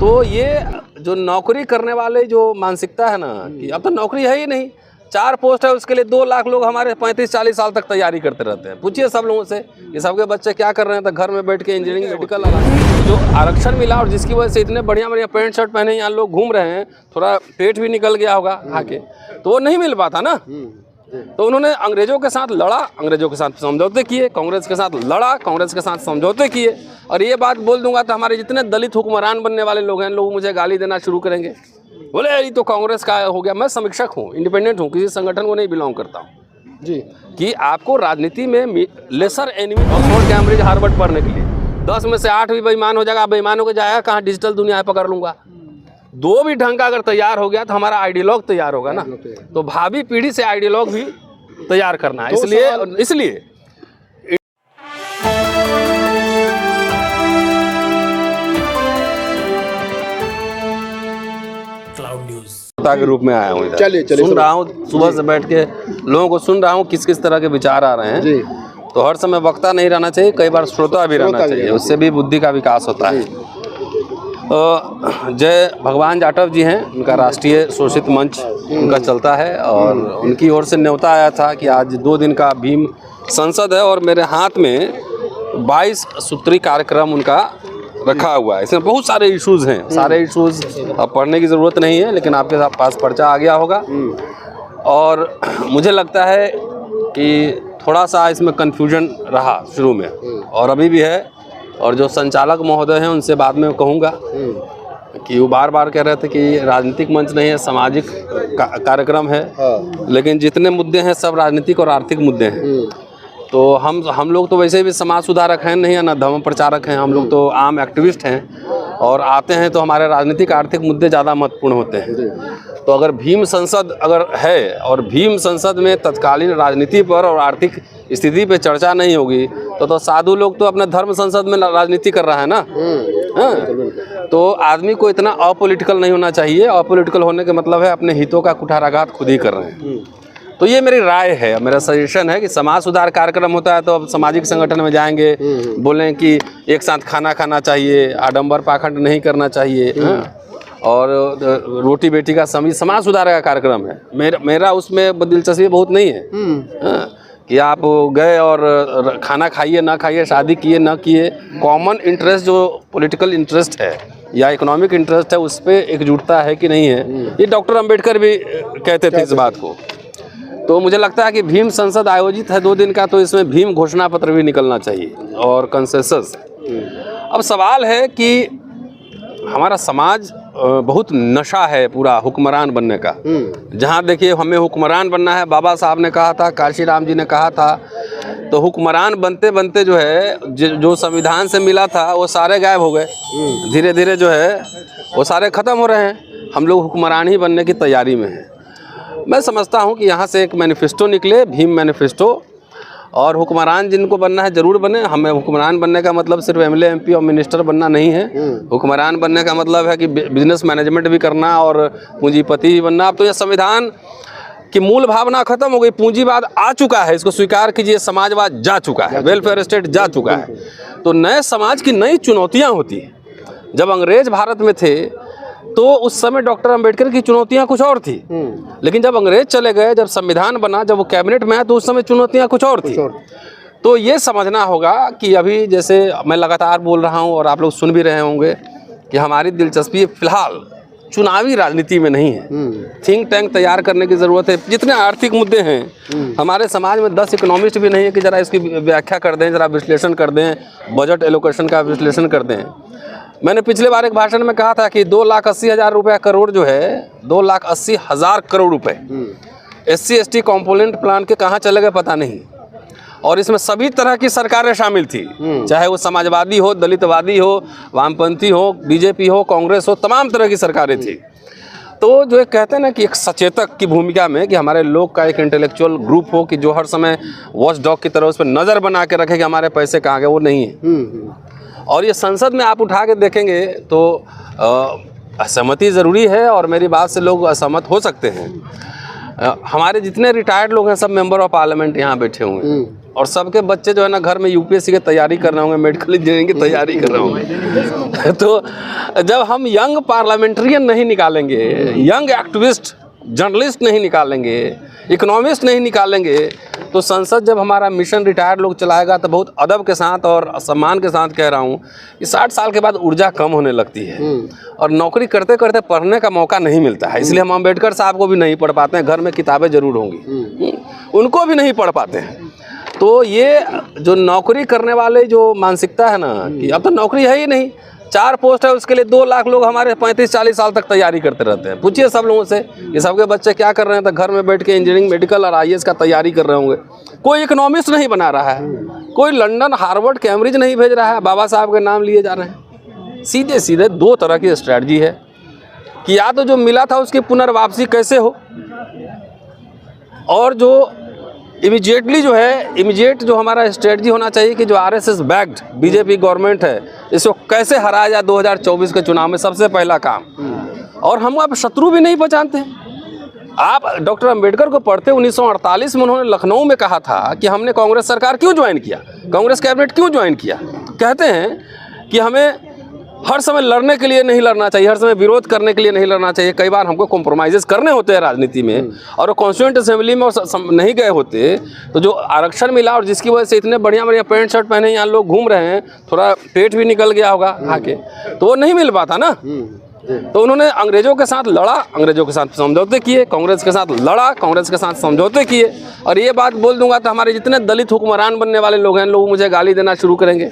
तो ये जो नौकरी करने वाले जो मानसिकता है ना कि अब तो नौकरी है ही नहीं, 4 पोस्ट है उसके लिए 2 लाख लोग हमारे 35-40 साल तक तैयारी करते रहते हैं। पूछिए सब लोगों से ये सबके बच्चे क्या कर रहे हैं, तो घर में बैठ के इंजीनियरिंग मेडिकल जो आरक्षण मिला और जिसकी वजह से इतने बढ़िया बढ़िया पैंट शर्ट पहने यहाँ लोग घूम रहे हैं, थोड़ा पेट भी निकल गया होगा आके, तो वो नहीं मिल पाता ना। तो उन्होंने अंग्रेजों के साथ लड़ा, अंग्रेजों के साथ समझौते किए, कांग्रेस के साथ लड़ा, कांग्रेस के साथ समझौते किए। और ये बात बोल दूंगा तो हमारे जितने दलित हुक्मरान बनने वाले लोग हैं, लोग मुझे गाली देना शुरू करेंगे, बोले ये तो कांग्रेस का हो गया। मैं समीक्षक हूँ, इंडिपेंडेंट हूँ, किसी संगठन को नहीं बिलोंग करता हूँ जी। कि आपको राजनीति में lesser enemy, Oxford Cambridge Harvard पढ़ने के लिए 10 में से 8 भी बेईमान हो जाएगा, बेईमानों को जाएगा कहाँ, डिजिटल दुनिया है, पकड़ लूंगा। 2 भी ढंग का अगर तैयार हो गया तो हमारा आइडियोलॉग तैयार होगा ना। तो भावी पीढ़ी से आइडियोलॉग भी तैयार करना है, इसलिए के रूप में आया हूँ इधर। चलिए सुन रहा हूँ, सुबह से बैठ के लोगों को सुन रहा हूँ किस किस तरह के विचार आ रहे हैं जी। तो हर समय वक्ता नहीं रहना चाहिए, कई बार श्रोता भी रहना चाहिए, उससे भी बुद्धि का विकास होता है। जय भगवान जाटव जी हैं, उनका राष्ट्रीय शोषित मंच उनका चलता है और उनकी ओर से न्योता आया था कि आज 2 दिन का भीम संसद है और मेरे हाथ में 22 सूत्री कार्यक्रम उनका रखा हुआ है। इसमें बहुत सारे इश्यूज हैं, सारे इश्यूज अब पढ़ने की ज़रूरत नहीं है, लेकिन आपके पास पर्चा आ गया होगा। और मुझे लगता है कि थोड़ा सा इसमें कन्फ्यूजन रहा शुरू में और अभी भी है, और जो संचालक महोदय हैं उनसे बाद में कहूँगा कि वो बार बार कह रहे थे कि राजनीतिक मंच नहीं है, सामाजिक कार्यक्रम है। लेकिन जितने मुद्दे हैं सब राजनीतिक और आर्थिक मुद्दे हैं। तो हम लोग तो वैसे भी समाज सुधारक हैं नहीं है ना, धर्म प्रचारक हैं, हम लोग तो आम एक्टिविस्ट हैं और आते हैं तो हमारे राजनीतिक आर्थिक मुद्दे ज़्यादा महत्वपूर्ण होते हैं। तो अगर भीम संसद अगर है और भीम संसद में तत्कालीन राजनीति पर और आर्थिक स्थिति पे चर्चा नहीं होगी तो साधु लोग तो अपने धर्म संसद में राजनीति कर रहा है ना। तो आदमी को इतना अपॉलिटिकल नहीं होना चाहिए। अपॉलिटिकल होने का मतलब है अपने हितों का कुठाराघात खुद ही कर रहे हैं। तो ये मेरी राय है, मेरा सजेशन है कि समाज सुधार कार्यक्रम होता है तो अब सामाजिक संगठन में जाएंगे, बोलें कि एक साथ खाना खाना चाहिए, आडंबर पाखंड नहीं करना चाहिए, और रोटी बेटी का समाज सुधार का कार्यक्रम है। मेरा उसमें दिलचस्पी बहुत नहीं है कि आप गए और खाना खाइए ना खाइए, शादी किए ना किए, कॉमन इंटरेस्ट जो पॉलिटिकल इंटरेस्ट है या इकोनॉमिक इंटरेस्ट है उस पर एकजुटता है कि नहीं है। ये डॉक्टर अंबेडकर भी कहते थे इस बात को। तो मुझे लगता है कि भीम संसद आयोजित है 2 दिन का, तो इसमें भीम घोषणा पत्र भी निकलना चाहिए और कंसेंसस। अब सवाल है कि हमारा समाज बहुत नशा है पूरा हुक्मरान बनने का। जहाँ देखिए हमें हुक्मरान बनना है, बाबा साहब ने कहा था, काशीराम जी ने कहा था, तो हुक्मरान बनते बनते जो है जो संविधान से मिला था वो सारे गायब हो गए। धीरे धीरे जो है वो सारे ख़त्म हो रहे हैं। हम लोग हुक्मरान ही बनने की तैयारी में हैं। मैं समझता हूँ कि यहाँ से एक मैनिफेस्टो निकले, भीम मैनिफेस्टो, और हुक्मरान जिनको बनना है ज़रूर बने। हमें हुक्मरान बनने का मतलब सिर्फ एमएलए एमपी और मिनिस्टर बनना नहीं है। हुक्मरान बनने का मतलब है कि बिजनेस मैनेजमेंट भी करना और पूंजीपति भी बनना। अब तो यह संविधान की मूल भावना खत्म हो गई, पूंजीवाद आ चुका है, इसको स्वीकार कीजिए, समाजवाद जा चुका है, वेलफेयर स्टेट जा चुका है। तो नए समाज की नई चुनौतियाँ होती हैं। जब अंग्रेज भारत में थे तो उस समय डॉक्टर अंबेडकर की चुनौतियां कुछ और थी, लेकिन जब अंग्रेज चले गए, जब संविधान बना, जब वो कैबिनेट में आया तो उस समय चुनौतियां कुछ और थी। तो ये समझना होगा कि अभी जैसे मैं लगातार बोल रहा हूं और आप लोग सुन भी रहे होंगे कि हमारी दिलचस्पी फिलहाल चुनावी राजनीति में नहीं है। थिंक टैंक तैयार करने की ज़रूरत है। जितने आर्थिक मुद्दे हैं हमारे समाज में 10 इकोनॉमिस्ट भी नहीं है कि ज़रा इसकी व्याख्या कर दें, ज़रा विश्लेषण कर दें, बजट एलोकेशन का विश्लेषण कर दें। मैंने पिछले बार एक भाषण में कहा था कि 2,80,000 रुपया करोड़ जो है, 2,80,000 करोड़ रुपए SC ST कॉम्पोनेंट प्लान के कहाँ चले गए पता नहीं। और इसमें सभी तरह की सरकारें शामिल थी, चाहे वो समाजवादी हो, दलितवादी हो, वामपंथी हो, बीजेपी हो, कांग्रेस हो, तमाम तरह की सरकारें थी। तो जो एक कहते हैं ना कि एक सचेतक की भूमिका में कि हमारे लोग का एक इंटेलेक्चुअल ग्रुप हो कि जो हर समय वॉच डॉग की तरह उस पर नज़र बना के रखे कि हमारे पैसे कहाँ गए, वो नहीं है। और ये संसद में आप उठा के देखेंगे तो असहमति ज़रूरी है और मेरी बात से लोग असहमत हो सकते हैं। हमारे जितने रिटायर्ड लोग हैं सब मेंबर ऑफ पार्लियामेंट यहाँ बैठे हुए हैं। और सबके बच्चे जो है ना घर में यूपीएससी की तैयारी कर रहे होंगे, मेडिकल इंजीनियरिंग की तैयारी कर रहे होंगे। तो जब हम यंग पार्लियामेंट्रियन नहीं निकालेंगे, यंग एक्टिविस्ट जर्नलिस्ट नहीं निकालेंगे, इकोनॉमिस्ट नहीं निकालेंगे, तो संसद जब हमारा मिशन रिटायर्ड लोग चलाएगा तो बहुत अदब के साथ और सम्मान के साथ कह रहा हूँ कि 60 साल के बाद ऊर्जा कम होने लगती है और नौकरी करते करते पढ़ने का मौका नहीं मिलता है। इसलिए हम अम्बेडकर साहब को भी नहीं पढ़ पाते हैं, घर में किताबें जरूर होंगी, उनको भी नहीं पढ़ पाते हैं। तो ये जो नौकरी करने वाले जो मानसिकता है ना कि अब तो नौकरी है ही नहीं, 4 पोस्ट है उसके लिए 2 लाख लोग हमारे 35-40 साल तक तैयारी करते रहते हैं। पूछिए सब लोगों से ये सबके बच्चे क्या कर रहे हैं, तो घर में बैठ के इंजीनियरिंग, मेडिकल और IAS का तैयारी कर रहे होंगे। कोई इकोनॉमिस्ट नहीं बना रहा है, कोई लंदन, हार्वर्ड, कैम्ब्रिज नहीं भेज रहा है, बाबा साहब के नाम लिए जा रहे हैं। सीधे सीधे 2 तरह की स्ट्रैटेजी है कि या तो जो मिला था उसकी पुनर्वापसी कैसे हो, और जो इमीडिएटली जो है, इमीडिएट जो हमारा स्ट्रेटजी होना चाहिए कि जो RSS बैक्ड बीजेपी गवर्नमेंट है इसको कैसे हराया जाए 2024 के चुनाव में, सबसे पहला काम। और हम अब शत्रु भी नहीं पहचानते। आप डॉक्टर अंबेडकर को पढ़ते 1948 में उन्होंने लखनऊ में कहा था कि हमने कांग्रेस सरकार क्यों ज्वाइन किया, कांग्रेस कैबिनेट क्यों ज्वाइन किया। कहते हैं कि हमें हर समय लड़ने के लिए नहीं लड़ना चाहिए, हर समय विरोध करने के लिए नहीं लड़ना चाहिए, कई बार हमको कॉम्प्रोमाइज़ करने होते हैं राजनीति में, और कॉन्स्टिट्यूएंट असेंबली में नहीं गए होते तो जो आरक्षण मिला और जिसकी वजह से इतने बढ़िया बढ़िया पैंट शर्ट पहने यहाँ लोग घूम रहे हैं, थोड़ा पेट भी निकल गया होगा आके, तो वो नहीं मिल पाता ना। तो उन्होंने अंग्रेजों के साथ लड़ा, अंग्रेजों के साथ समझौते किए, कांग्रेस के साथ लड़ा, कांग्रेस के साथ समझौते किए। और ये बात बोल दूंगा तो हमारे जितने दलित हुक्मरान बनने वाले लोग हैं, लोग मुझे गाली देना शुरू करेंगे,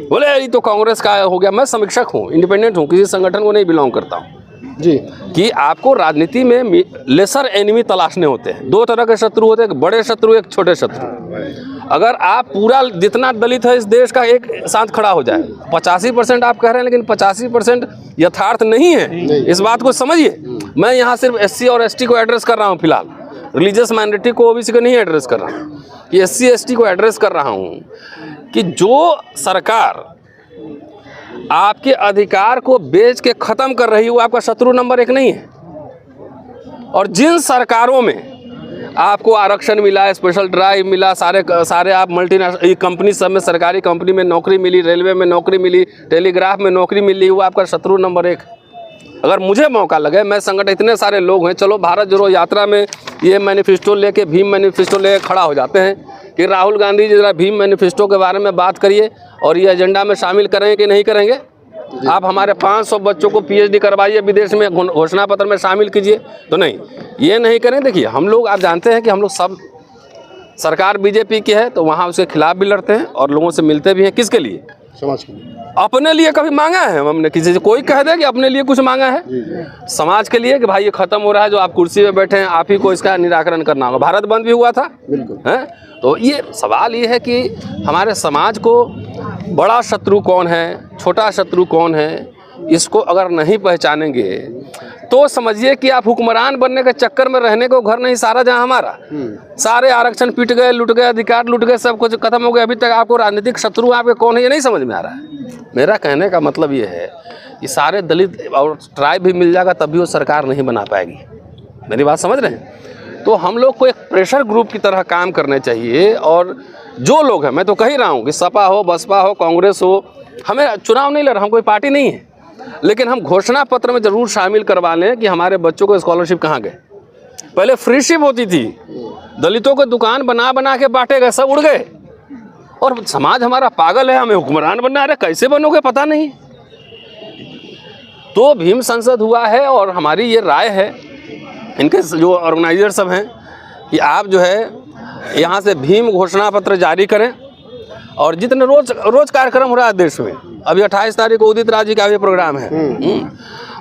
बोले ये तो कांग्रेस का हो गया। मैं समीक्षक हूँ, इंडिपेंडेंट हूँ, किसी संगठन को नहीं बिलोंग करता हूँ जी। कि आपको राजनीति में लेसर एनिमी तलाशने होते हैं। 2 तरह के शत्रु होते हैं, एक बड़े शत्रु, एक छोटे शत्रु। अगर आप पूरा जितना दलित है इस देश का एक साथ खड़ा हो जाए, 85% आप कह रहे हैं लेकिन 85% यथार्थ नहीं है, इस बात को समझिए। मैं यहाँ सिर्फ SC और ST को एड्रेस कर रहा हूँ फिलहाल, रिलीजियस माइनॉरिटी को, OBC को नहीं एड्रेस कर रहा हूँ, ये SC ST को एड्रेस कर रहा हूँ कि जो सरकार आपके अधिकार को बेच के ख़त्म कर रही है वो आपका शत्रु नंबर 1 नहीं है। और जिन सरकारों में आपको आरक्षण मिला, स्पेशल ड्राइव मिला, सारे आप मल्टीनेशनल कंपनी सब में, सरकारी कंपनी में नौकरी मिली, रेलवे में नौकरी मिली, टेलीग्राफ में नौकरी मिली, वो आपका शत्रु नंबर 1। अगर मुझे मौका लगे, मैं संगठन, इतने सारे लोग हैं, चलो भारत जोड़ो यात्रा में ये मैनिफेस्टो लेके, भीम मैनिफेस्टो लेके खड़ा हो जाते हैं कि राहुल गांधी जी जरा भीम मैनिफेस्टो के बारे में बात करिए और ये एजेंडा में शामिल करेंगे कि नहीं करेंगे। आप हमारे 500 बच्चों को PhD करवाइए, विदेश में घोषणा पत्र में शामिल कीजिए, तो नहीं, ये नहीं करें। देखिए हम लोग, आप जानते हैं कि हम लोग सब, सरकार बीजेपी की है तो वहाँ उसके खिलाफ भी लड़ते हैं और लोगों से मिलते भी हैं। किसके लिए? समाज के लिए। अपने लिए कभी मांगा है हमने किसी से? कोई कह दे कि अपने लिए कुछ मांगा है? समाज के लिए कि भाई ये खत्म हो रहा है, जो आप कुर्सी पे बैठे हैं आप ही को इसका निराकरण करना होगा। भारत बंद भी हुआ था, बिल्कुल है। तो ये सवाल ये है कि हमारे समाज को बड़ा शत्रु कौन है, छोटा शत्रु कौन है, इसको अगर नहीं पहचानेंगे तो समझिए कि आप हुक्मरान बनने के चक्कर में रहने को घर नहीं सारा जहाँ हमारा, सारे आरक्षण पिट गए, लुट गए, अधिकार लुट गए, सब कुछ खत्म हो गया। अभी तक आपको राजनीतिक शत्रु आपके कौन है ये नहीं समझ में आ रहा है। मेरा कहने का मतलब ये है कि सारे दलित और ट्राइब भी मिल जाएगा तब भी वो सरकार नहीं बना पाएगी। मेरी बात समझ रहे हैं? तो हम लोग को एक प्रेशर ग्रुप की तरह काम करने चाहिए। और जो लोग हैं, मैं तो कह ही रहा हूँ कि सपा हो, बसपा हो, कांग्रेस हो, हमें चुनाव नहीं लड़ रहा, हम कोई पार्टी नहीं है, लेकिन हम घोषणा पत्र में जरूर शामिल करवा लें कि हमारे बच्चों को स्कॉलरशिप कहाँ गए। पहले फ्रीशिप होती थी, दलितों को दुकान बना बना के बांटे गए, सब उड़ गए। और समाज हमारा पागल है, हमें हुक्मरान बनना, अरे कैसे बनोगे पता नहीं। तो भीम संसद हुआ है और हमारी ये राय है, इनके जो ऑर्गेनाइजर सब हैं, कि आप जो है यहाँ से भीम घोषणा पत्र जारी करें। और जितने रोज कार्यक्रम हो रहा है देश में, अभी 28 तारीख को उदित राज जी का भी प्रोग्राम है,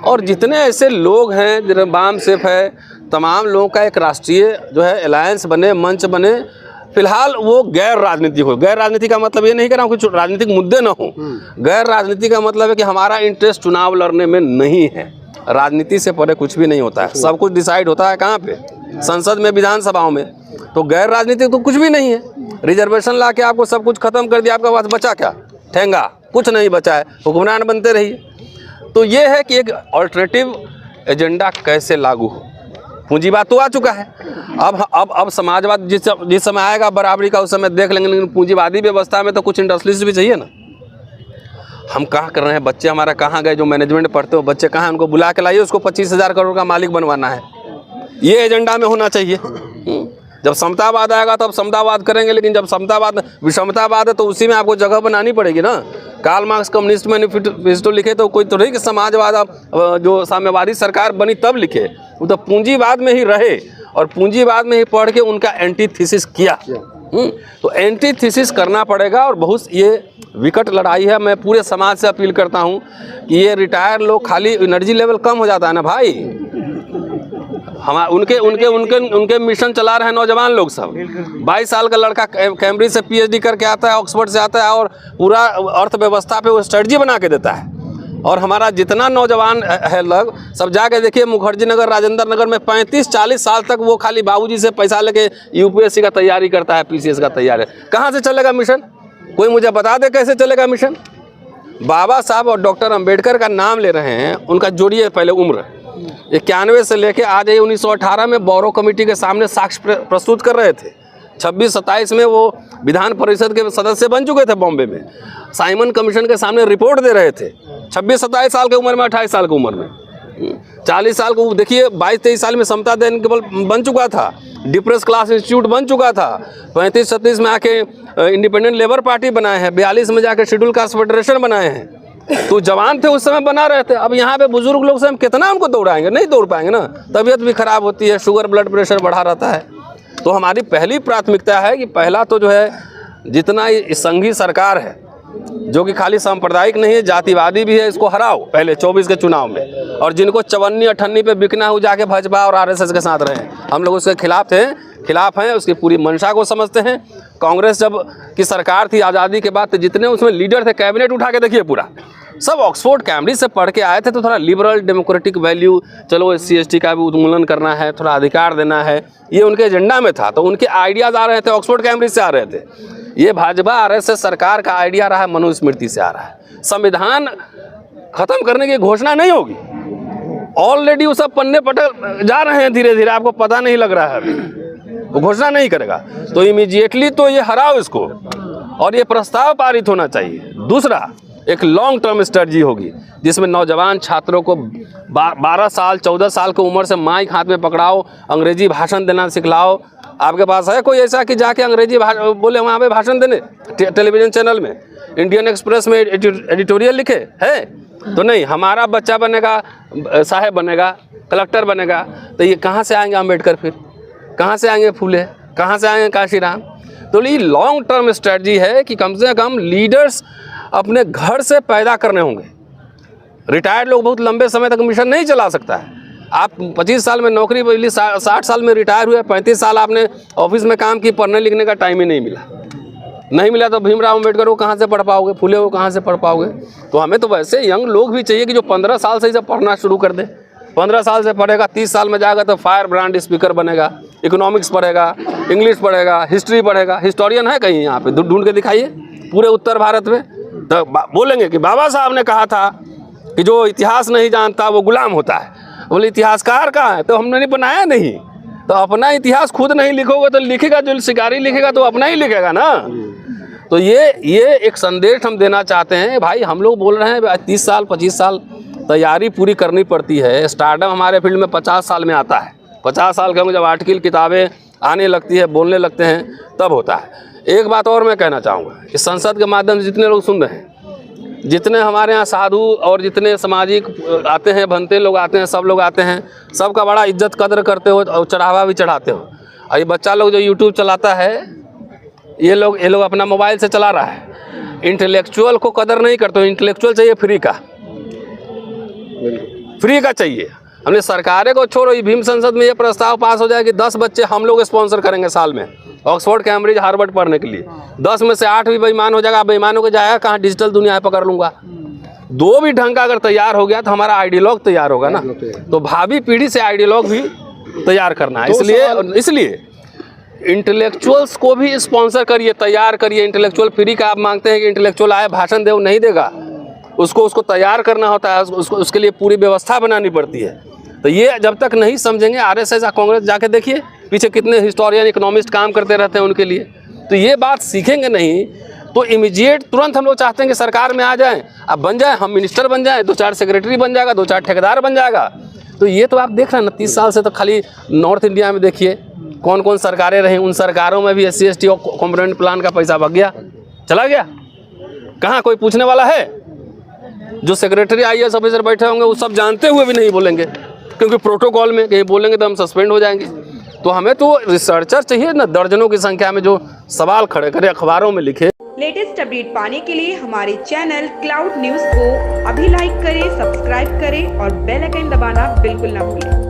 और जितने ऐसे लोग हैं, जिन्हें वाम सेफ है, तमाम लोगों का एक राष्ट्रीय जो है अलायंस बने, मंच बने। फिलहाल वो गैर राजनीतिक हो। गैर राजनीति का मतलब ये नहीं कर रहा हूँ कि राजनीतिक मुद्दे ना हो, गैर राजनीति का मतलब है कि हमारा इंटरेस्ट चुनाव लड़ने में नहीं है। राजनीति से परे कुछ भी नहीं होता है, सब कुछ डिसाइड होता है कहाँ पे? संसद में, विधानसभाओं में। तो गैर राजनीतिक तो कुछ भी नहीं है। रिजर्वेशन ला के आपको सब कुछ खत्म कर दिया, आपका पास बचा क्या? ठेंगा, कुछ नहीं बचा है, हुक्मरान बनते रहिए। तो ये है कि एक ऑल्टरनेटिव एजेंडा कैसे लागू हो, पूंजीवाद तो आ चुका है। अब समाजवाद जिस समय आएगा बराबरी का, उस समय देख लेंगे। लेकिन पूंजीवादी व्यवस्था में तो कुछ इंडस्ट्रीज भी चाहिए ना। हम कहाँ कर रहे हैं, बच्चे हमारा कहाँ गए, जो मैनेजमेंट पढ़ते हो बच्चे कहाँ, उनको बुला के लाइए, उसको 25,000 करोड़ का मालिक बनवाना है। ये एजेंडा में होना चाहिए। जब समतावाद आएगा तब समतावाद करेंगे, लेकिन जब समतावाद विषमतावाद है तो उसी में आपको जगह बनानी पड़ेगी ना। कार्ल मार्क्स कम्युनिस्ट मैनिफेस्टो लिखे तो कोई तो नहीं कि समाजवाद जो साम्यवादी सरकार बनी तब लिखे, वो तो पूंजीवाद में ही रहे और पूंजीवाद में ही पढ़ के उनका एंटीथीसिस किया। तो एंटीथीसिस करना पड़ेगा और बहुत ये विकट लड़ाई है। मैं पूरे समाज से अपील करता हूँ कि ये रिटायर लोग, खाली एनर्जी लेवल कम हो जाता है ना भाई, उनके मिशन चला रहे हैं नौजवान लोग सब। 22 साल का लड़का कैम्ब्रिज से PhD करके आता है, ऑक्सफोर्ड से आता है और पूरा अर्थव्यवस्था पे वो स्ट्रेटजी बना के देता है। और हमारा जितना नौजवान है लोग सब जाके देखिए, मुखर्जी नगर, राजेंद्र नगर में 35-40 साल तक वो खाली बाबूजी से पैसा लेके UPSC का तैयारी करता है, PCS का तैयारी। कहाँ से चलेगा मिशन? कोई मुझे बता दे कैसे चलेगा मिशन। बाबा साहब और डॉक्टर अंबेडकर का नाम ले रहे हैं, उनका जोड़िए पहले उम्र 91 से लेके आज 1918 में बोरो कमेटी के सामने साक्ष्य प्रस्तुत कर रहे थे। 26-27 में वो विधान परिषद के सदस्य बन चुके थे बॉम्बे में। साइमन कमीशन के सामने रिपोर्ट दे रहे थे 26-27 साल की उम्र में, 28 साल की उम्र में। 40 साल को देखिए, 22-23 साल में समता देन केवल बन चुका था, डिप्रेस क्लास इंस्टीट्यूट बन चुका था। 35-36 में आके इंडिपेंडेंट लेबर पार्टी बनाए हैं, 42 में जाके शेड्यूल कास्ट फेडरेशन बनाए हैं। तो जवान थे उस समय, बना रहे थे। अब यहाँ पे बुजुर्ग लोग से हम कितना उनको दौड़ाएंगे, नहीं दौड़ पाएंगे ना। तबीयत भी खराब होती है, शुगर ब्लड प्रेशर बढ़ा रहता है। तो हमारी पहली प्राथमिकता है कि पहला तो जो है, जितना संघी सरकार है जो कि खाली सांप्रदायिक नहीं है, जातिवादी भी है, इसको हराओ पहले 24 के चुनाव में। और जिनको 54-58 पे बिकना हो जाके भाजपा और RSS के साथ रहे। हम लोग उसके खिलाफ हैं, उसकी पूरी मंशा को समझते हैं। कांग्रेस जब की सरकार थी आज़ादी के बाद, तो जितने उसमें लीडर थे, कैबिनेट उठा के देखिए पूरा सब ऑक्सफोर्ड कैम्ब्रिज से पढ़ के आए थे। तो थोड़ा लिबरल डेमोक्रेटिक वैल्यू, चलो SC/ST का भी उन्मूलन करना है, थोड़ा अधिकार देना है, ये उनके एजेंडा में था। तो उनके आइडियाज़ आ रहे थे, ऑक्सफोर्ड कैम्ब्रिज से आ रहे थे। ये भाजपा RSS सरकार का आइडिया रहा है, मनुस्मृति से आ रहा है। संविधान खत्म करने की घोषणा नहीं होगी, ऑलरेडी वो सब पन्ने पटक जा रहे हैं धीरे धीरे, आपको पता नहीं लग रहा है अभी। वो घोषणा नहीं करेगा तो इमीडिएटली तो ये हराओ इसको, और ये प्रस्ताव पारित होना चाहिए। दूसरा, एक लॉन्ग टर्म स्ट्रेटजी होगी जिसमें नौजवान छात्रों को 12 साल 14 साल की उम्र से माइक हाथ में पकड़ाओ, अंग्रेजी भाषण देना सिखलाओ। आपके पास है कोई ऐसा कि जाके अंग्रेजी बोले वहाँ पे भाषण देने टेलीविज़न चैनल में, इंडियन एक्सप्रेस में एडिटोरियल लिखे है? तो नहीं, हमारा बच्चा बनेगा साहब बनेगा, कलेक्टर बनेगा। तो ये कहाँ से आएंगे अम्बेडकर, फिर कहाँ से आएंगे फूले, कहाँ से आएंगे काशीराम? तो ये लॉन्ग टर्म स्ट्रेटजी है कि कम से कम लीडर्स अपने घर से पैदा करने होंगे। रिटायर्ड लोग बहुत लंबे समय तक मिशन नहीं चला सकता है। आप 25 साल में नौकरी मिली, 60 साल में रिटायर हुए, 35 साल आपने ऑफिस में काम की, पढ़ने लिखने का टाइम ही नहीं मिला तो भीमराव अम्बेडकर को कहाँ से पढ़ पाओगे, फूले को कहाँ से पढ़ पाओगे? तो हमें तो वैसे यंग लोग भी चाहिए कि जो 15 साल से ही सब पढ़ना शुरू कर दे। 15 साल से पढ़ेगा, 30 साल में जाएगा तो फायर ब्रांड स्पीकर बनेगा, इकोनॉमिक्स पढ़ेगा, इंग्लिश पढ़ेगा, हिस्ट्री पढ़ेगा। हिस्टोरियन है कहीं यहाँ पे? ढूंढ के दिखाइए पूरे उत्तर भारत में। तो बोलेंगे कि बाबा साहब ने कहा था कि जो इतिहास नहीं जानता वो गुलाम होता है। बोले इतिहासकार कहाँ है? तो हमने नहीं बनाया नहीं। तो अपना इतिहास खुद नहीं लिखोगे तो लिखेगा जो शिकारी लिखेगा, तो अपना ही लिखेगा ना। तो ये एक संदेश हम देना चाहते हैं भाई। हम लोग बोल रहे हैं 30 साल 25 साल तैयारी पूरी करनी पड़ती है। स्टार्टअप हमारे फील्ड में 50 साल में आता है। 50 साल के होंगे जब आर्टिकल किताबें आने लगती है, बोलने लगते हैं, तब होता है। एक बात और मैं कहना चाहूँगा, इस संसद के माध्यम से जितने लोग सुन रहे हैं, जितने हमारे यहाँ साधु और जितने सामाजिक आते हैं, भंते लोग आते हैं, सब लोग आते हैं, सबका बड़ा इज्जत कदर करते हो और चढ़ावा भी चढ़ाते हो। और ये बच्चा लोग जो यूट्यूब चलाता है, ये लोग अपना मोबाइल से चला रहा है। इंटेलेक्चुअल को कदर नहीं करते हो। इंटेलेक्चुअल चाहिए फ्री का चाहिए। हमने सरकारें को छोड़ो, ये भीम संसद में ये प्रस्ताव पास हो जाए कि 10 बच्चे हम लोग स्पॉन्सर करेंगे साल में ऑक्सफोर्ड, कैम्ब्रिज, हार्वर्ड पढ़ने के लिए। 10 में से 8 भी बेईमान हो जाएगा। बेईमानों को जाएगा कहाँ? डिजिटल दुनिया है, पकड़ लूँगा। 2 भी ढंग का अगर तैयार हो गया तो हमारा आइडियोलॉग तैयार होगा ना। तो भावी पीढ़ी से आइडियोलॉग भी तैयार करना है। इसलिए इंटेलेक्चुअल्स को भी स्पॉन्सर करिए, तैयार करिए। इंटेलेक्चुअल फ्री का आप मांगते हैं कि इंटेलेक्चुअल आए भाषण दे, वो नहीं देगा। उसको तैयार करना होता है, उसके लिए पूरी व्यवस्था बनानी पड़ती है। तो ये जब तक नहीं समझेंगे, आरएसएस या कांग्रेस जाके देखिए पीछे कितने हिस्टोरियन इकोनॉमिस्ट काम करते रहते हैं उनके लिए, तो ये बात सीखेंगे नहीं तो इमीडिएट तुरंत हम लोग चाहते हैं कि सरकार में आ जाएं, अब बन जाए, हम मिनिस्टर बन जाएं, 2-4 सेक्रेटरी बन जाएगा, 2-4 ठेकेदार बन जाएगा। तो ये तो आप देख रहे हैं ना, 30 साल से तो खाली नॉर्थ इंडिया में देखिए कौन कौन सरकारें रहीं, उन सरकारों में भी SC/ST और कॉम्पोनेंट प्लान का पैसा भग गया, चला गया, कहाँ कोई पूछने वाला है? जो सेक्रेटरी IAS ऑफिसर बैठे होंगे वो सब जानते हुए भी नहीं बोलेंगे, क्योंकि प्रोटोकॉल में कहीं बोलेंगे तो हम सस्पेंड हो जाएंगे। तो हमें तो रिसर्चर चाहिए ना, दर्जनों की संख्या में जो सवाल खड़े करे, अखबारों में लिखे। लेटेस्ट अपडेट पाने के लिए हमारे चैनल क्लाउड न्यूज़ को अभी लाइक करें, सब्सक्राइब करें और बेल आइकन दबाना बिल्कुल ना भूलें।